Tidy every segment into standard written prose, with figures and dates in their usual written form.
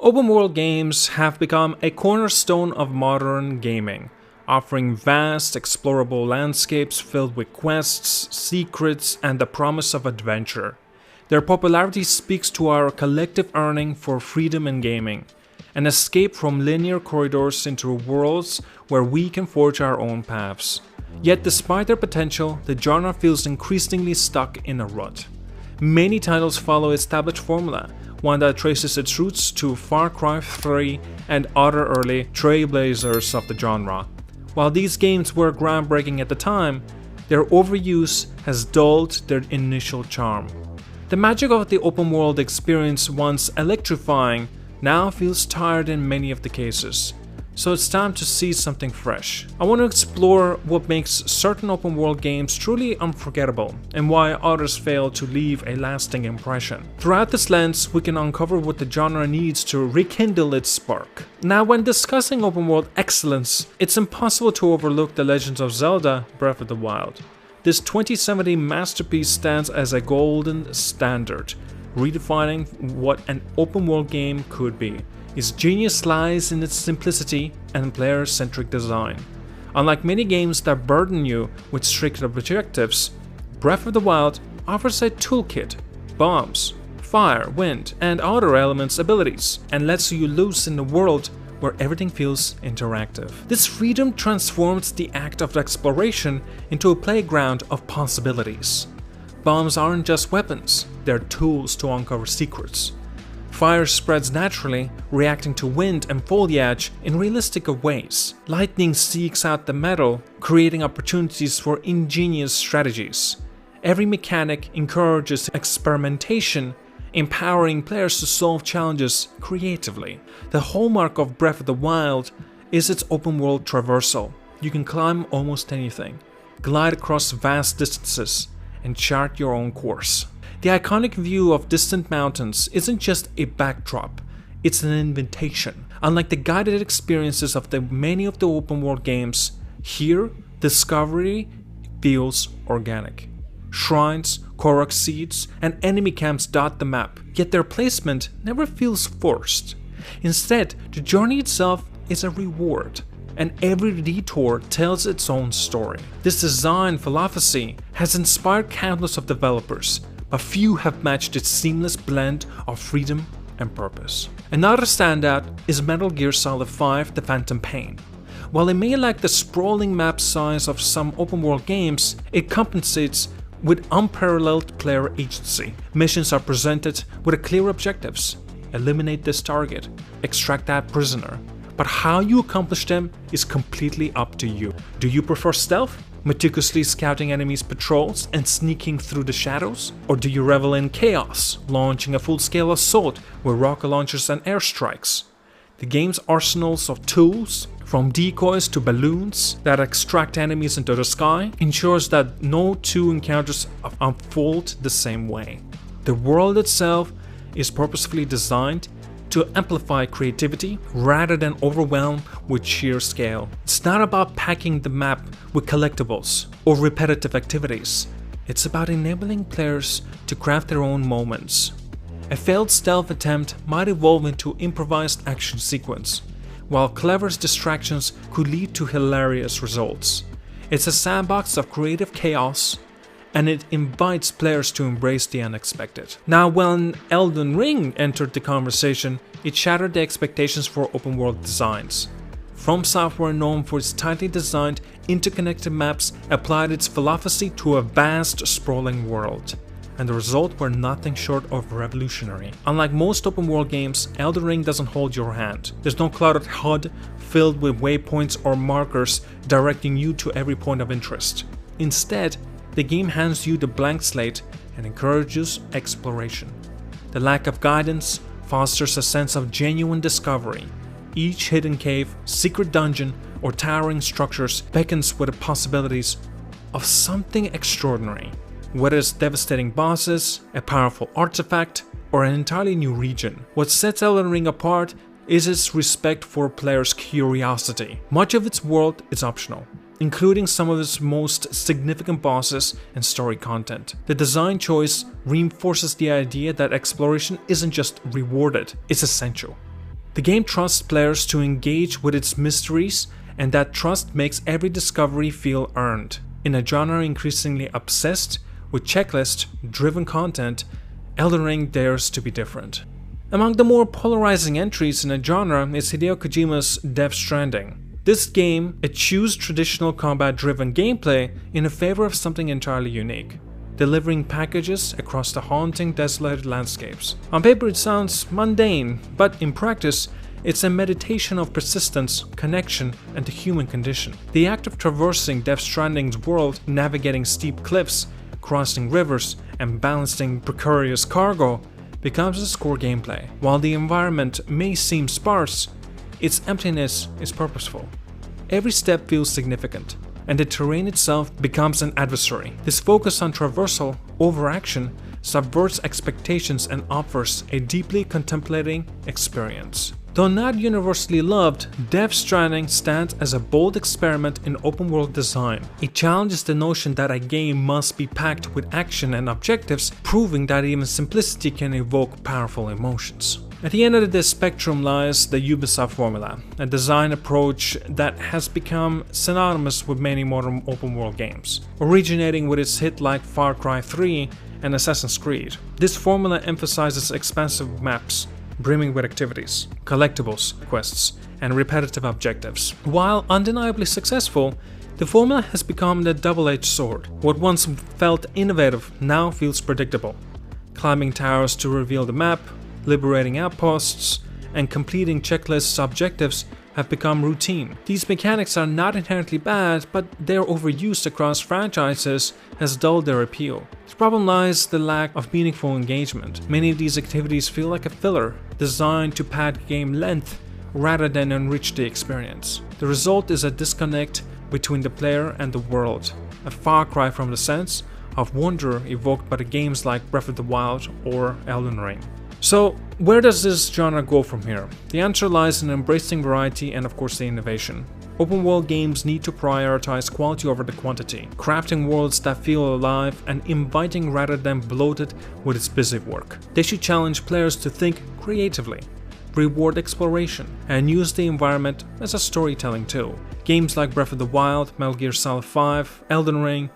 Open world games have become a cornerstone of modern gaming, offering vast, explorable landscapes filled with quests, secrets, and the promise of adventure. Their popularity speaks to our collective yearning for freedom in gaming, an escape from linear corridors into worlds where we can forge our own paths. Yet despite their potential, the genre feels increasingly stuck in a rut. Many titles follow established formula, one that traces its roots to Far Cry 3 and other early trailblazers of the genre. While these games were groundbreaking at the time, their overuse has dulled their initial charm. The magic of the open world experience, once electrifying, now feels tired in many of the cases. So it's time to see something fresh. I want to explore what makes certain open world games truly unforgettable and why others fail to leave a lasting impression. Throughout this lens, we can uncover what the genre needs to rekindle its spark. Now, when discussing open world excellence, it's impossible to overlook The Legend of Zelda: Breath of the Wild. This 2017 masterpiece stands as a golden standard, redefining what an open world game could be. Its genius lies in its simplicity and player-centric design. Unlike many games that burden you with strict objectives, Breath of the Wild offers a toolkit, bombs, fire, wind, and other elements abilities, and lets you loose in a world where everything feels interactive. This freedom transforms the act of exploration into a playground of possibilities. Bombs aren't just weapons, they're tools to uncover secrets. Fire spreads naturally, reacting to wind and foliage in realistic ways. Lightning seeks out the metal, creating opportunities for ingenious strategies. Every mechanic encourages experimentation, empowering players to solve challenges creatively. The hallmark of Breath of the Wild is its open world traversal. You can climb almost anything, glide across vast distances, and chart your own course. The iconic view of distant mountains isn't just a backdrop, it's an invitation. Unlike the guided experiences of many of the open world games, here, discovery feels organic. Shrines, Korok seeds, and enemy camps dot the map, yet their placement never feels forced. Instead, the journey itself is a reward, and every detour tells its own story. This design philosophy has inspired countless of developers, but few have matched its seamless blend of freedom and purpose. Another standout is Metal Gear Solid 5: The Phantom Pain. While it may lack the sprawling map size of some open-world games, it compensates with unparalleled player agency. Missions are presented with clear objectives: eliminate this target, extract that prisoner. But how you accomplish them is completely up to you. Do you prefer stealth, meticulously scouting enemies' patrols and sneaking through the shadows? Or do you revel in chaos, launching a full-scale assault with rocket launchers and airstrikes? The game's arsenals of tools, from decoys to balloons that extract enemies into the sky, ensures that no two encounters unfold the same way. The world itself is purposefully designed to amplify creativity rather than overwhelm with sheer scale. It's not about packing the map with collectibles or repetitive activities. It's about enabling players to craft their own moments. A failed stealth attempt might evolve into improvised action sequence, while clever distractions could lead to hilarious results. It's a sandbox of creative chaos, and it invites players to embrace the unexpected. Now, when Elden Ring entered the conversation, it shattered the expectations for open world designs. From Software, known for its tightly designed, interconnected maps, applied its philosophy to a vast, sprawling world, and the results were nothing short of revolutionary. Unlike most open world games, Elden Ring doesn't hold your hand. There's no cluttered HUD filled with waypoints or markers directing you to every point of interest. Instead, the game hands you the blank slate and encourages exploration. The lack of guidance fosters a sense of genuine discovery. Each hidden cave, secret dungeon, or towering structures beckons with the possibilities of something extraordinary. Whether it's devastating bosses, a powerful artifact, or an entirely new region. What sets Elden Ring apart is its respect for players' curiosity. Much of its world is optional, including some of its most significant bosses and story content. The design choice reinforces the idea that exploration isn't just rewarded, it's essential. The game trusts players to engage with its mysteries, and that trust makes every discovery feel earned. In a genre increasingly obsessed with checklist-driven content, Elden Ring dares to be different. Among the more polarizing entries in a genre is Hideo Kojima's Death Stranding. This game eschews traditional combat-driven gameplay in favor of something entirely unique, delivering packages across the haunting, desolated landscapes. On paper it sounds mundane, but in practice, it's a meditation of persistence, connection, and the human condition. The act of traversing Death Stranding's world, navigating steep cliffs, crossing rivers, and balancing precarious cargo becomes its core gameplay. While the environment may seem sparse, its emptiness is purposeful. Every step feels significant, and the terrain itself becomes an adversary. This focus on traversal over action subverts expectations and offers a deeply contemplating experience. Though not universally loved, Death Stranding stands as a bold experiment in open-world design. It challenges the notion that a game must be packed with action and objectives, proving that even simplicity can evoke powerful emotions. At the end of this spectrum lies the Ubisoft formula, a design approach that has become synonymous with many modern open-world games, originating with its hit like Far Cry 3 and Assassin's Creed. This formula emphasizes expansive maps, brimming with activities, collectibles, quests, and repetitive objectives. While undeniably successful, the formula has become a double-edged sword. What once felt innovative now feels predictable. Climbing towers to reveal the map, liberating outposts, and completing checklist objectives have become routine. These mechanics are not inherently bad, but their overuse across franchises has dulled their appeal. The problem lies in the lack of meaningful engagement. Many of these activities feel like a filler, designed to pad game length rather than enrich the experience. The result is a disconnect between the player and the world, a far cry from the sense of wonder evoked by the games like Breath of the Wild or Elden Ring. So, where does this genre go from here? The answer lies in embracing variety and of course the innovation. Open world games need to prioritize quality over the quantity, crafting worlds that feel alive and inviting rather than bloated with its busy work. They should challenge players to think creatively, reward exploration, and use the environment as a storytelling tool. Games like Breath of the Wild, Metal Gear Solid 5, Elden Ring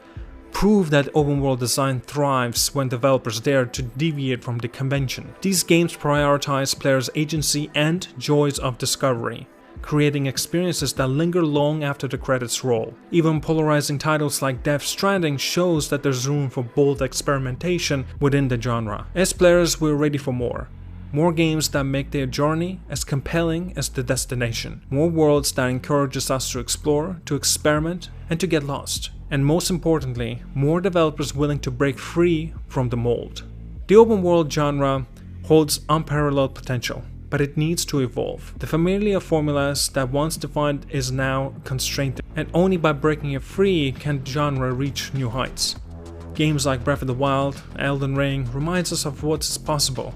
prove that open world design thrives when developers dare to deviate from the convention. These games prioritize players' agency and joys of discovery, creating experiences that linger long after the credits roll. Even polarizing titles like Death Stranding shows that there's room for bold experimentation within the genre. As players, we're ready for more. More games that make their journey as compelling as the destination. More worlds that encourages us to explore, to experiment, and to get lost. And most importantly, more developers willing to break free from the mold. The open world genre holds unparalleled potential, but it needs to evolve. The familiar formulas that once defined is now constrained, and only by breaking it free can the genre reach new heights. Games like Breath of the Wild, Elden Ring reminds us of what's possible,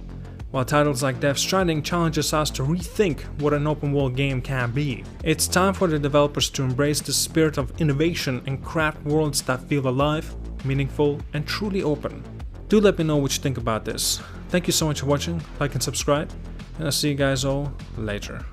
while titles like Death Stranding challenges us to rethink what an open world game can be. It's time for the developers to embrace the spirit of innovation and craft worlds that feel alive, meaningful, and truly open. Do let me know what you think about this. Thank you so much for watching, like and subscribe, and I'll see you guys all later.